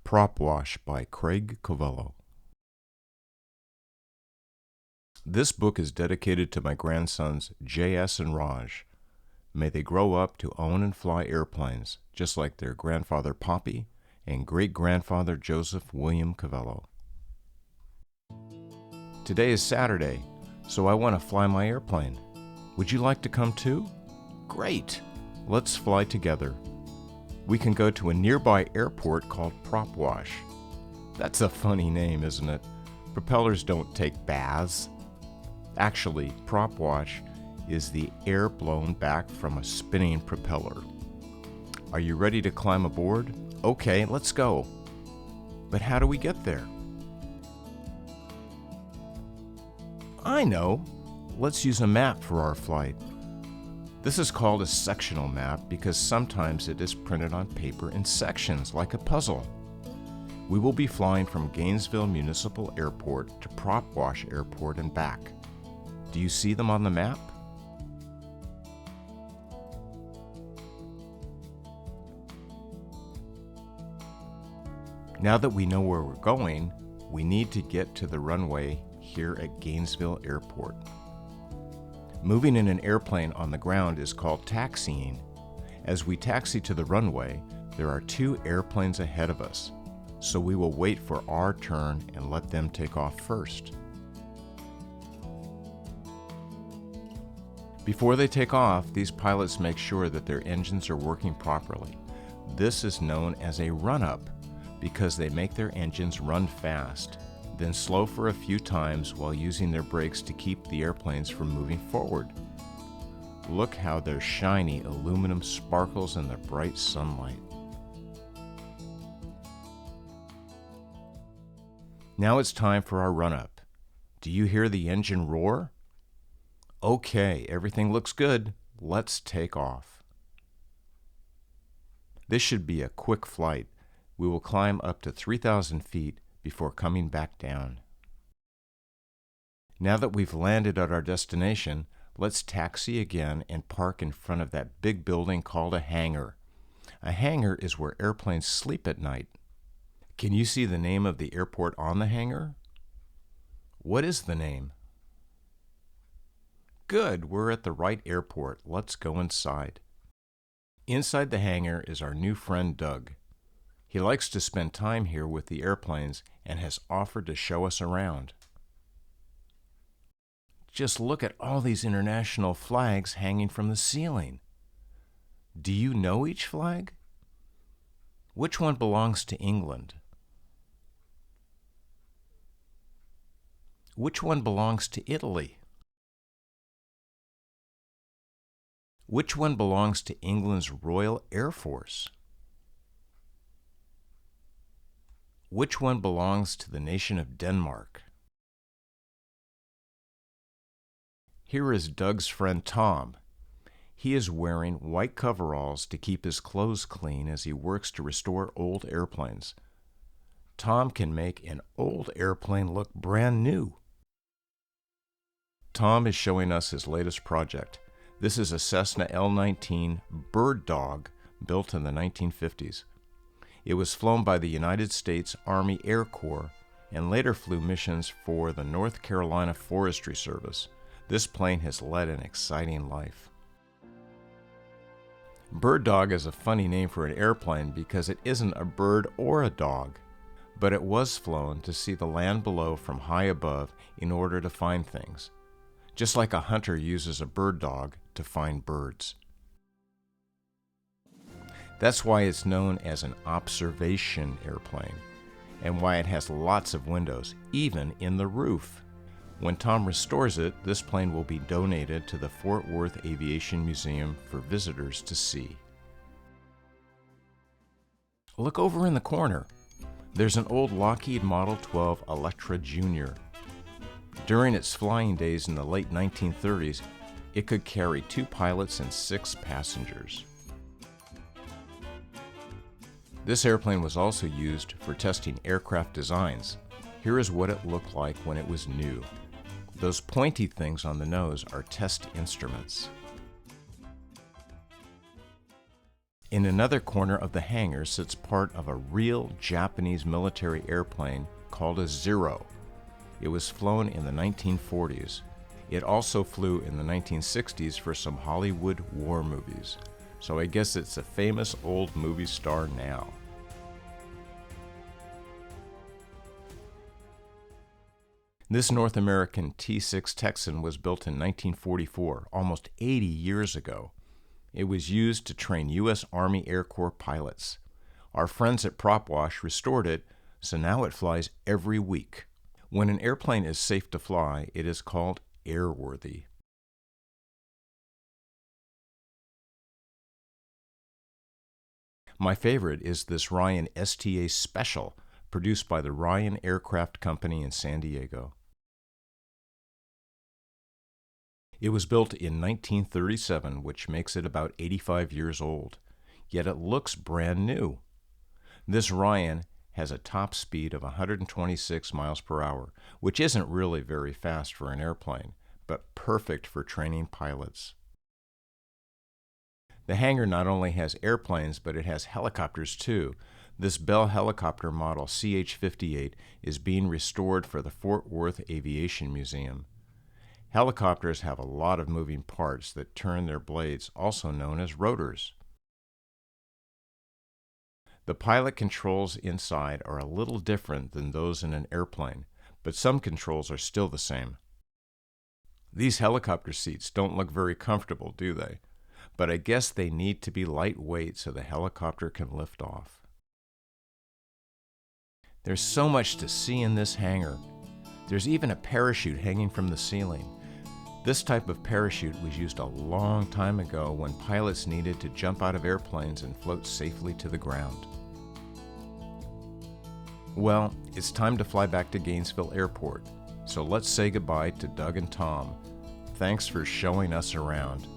Propwash by Craig Covello. This book is dedicated to my grandsons J.S. and Raj. May they grow up to own and fly airplanes, just like their grandfather Poppy and great-grandfather Joseph William Covello. Today is Saturday, so I want to fly my airplane. Would you like to come too? Great! Let's fly together. We can go to a nearby airport called Propwash. That's a funny name, isn't it? Propellers don't take baths. Actually, Propwash is the air blown back from a spinning propeller. Are you ready to climb aboard? Okay, let's go. But how do we get there? I know. Let's use a map for our flight. This is called a sectional map because sometimes it is printed on paper in sections like a puzzle. We will be flying from Gainesville Municipal Airport to Propwash Airport and back. Do you see them on the map? Now that we know where we're going, we need to get to the runway here at Gainesville Airport. Moving in an airplane on the ground is called taxiing. As we taxi to the runway, there are two airplanes ahead of us, so we will wait for our turn and let them take off first. Before they take off, these pilots make sure that their engines are working properly. This is known as a run-up because they make their engines run fast, then slow for a few times while using their brakes to keep the airplanes from moving forward. Look how their shiny aluminum sparkles in the bright sunlight. Now it's time for our run-up. Do you hear the engine roar? Okay, everything looks good. Let's take off. This should be a quick flight. We will climb up to 3,000 feet before coming back down. Now that we've landed at our destination, let's taxi again and park in front of that big building called a hangar. A hangar is where airplanes sleep at night. Can you see the name of the airport on the hangar? What is the name? Good, we're at the right airport. Let's go inside. Inside the hangar is our new friend Doug. He likes to spend time here with the airplanes and has offered to show us around. Just look at all these international flags hanging from the ceiling. Do you know each flag? Which one belongs to England? Which one belongs to Italy? Which one belongs to England's Royal Air Force? Which one belongs to the nation of Denmark? Here is Doug's friend Tom. He is wearing white coveralls to keep his clothes clean as he works to restore old airplanes. Tom can make an old airplane look brand new. Tom is showing us his latest project. This is a Cessna L-19 Bird Dog built in the 1950s. It was flown by the United States Army Air Corps and later flew missions for the North Carolina Forestry Service. This plane has led an exciting life. Bird Dog is a funny name for an airplane because it isn't a bird or a dog, but it was flown to see the land below from high above in order to find things, just like a hunter uses a bird dog to find birds. That's why it's known as an observation airplane, and why it has lots of windows, even in the roof. When Tom restores it, this plane will be donated to the Fort Worth Aviation Museum for visitors to see. Look over in the corner. There's an old Lockheed Model 12 Electra Jr. During its flying days in the late 1930s, it could carry 2 pilots and 6 passengers. This airplane was also used for testing aircraft designs. Here is what it looked like when it was new. Those pointy things on the nose are test instruments. In another corner of the hangar sits part of a real Japanese military airplane called a Zero. It was flown in the 1940s. It also flew in the 1960s for some Hollywood war movies. So I guess it's a famous old movie star now. This North American T-6 Texan was built in 1944, almost 80 years ago. It was used to train U.S. Army Air Corps pilots. Our friends at Propwash restored it, so now it flies every week. When an airplane is safe to fly, it is called airworthy. My favorite is this Ryan STA Special, produced by the Ryan Aircraft Company in San Diego. It was built in 1937, which makes it about 85 years old, yet it looks brand new. This Ryan has a top speed of 126 miles per hour, which isn't really very fast for an airplane, but perfect for training pilots. The hangar not only has airplanes, but it has helicopters too. This Bell helicopter model CH-58 is being restored for the Fort Worth Aviation Museum. Helicopters have a lot of moving parts that turn their blades, also known as rotors. The pilot controls inside are a little different than those in an airplane, but some controls are still the same. These helicopter seats don't look very comfortable, do they? But I guess they need to be lightweight so the helicopter can lift off. There's so much to see in this hangar. There's even a parachute hanging from the ceiling. This type of parachute was used a long time ago when pilots needed to jump out of airplanes and float safely to the ground. Well, it's time to fly back to Gainesville Airport, so let's say goodbye to Doug and Tom. Thanks for showing us around.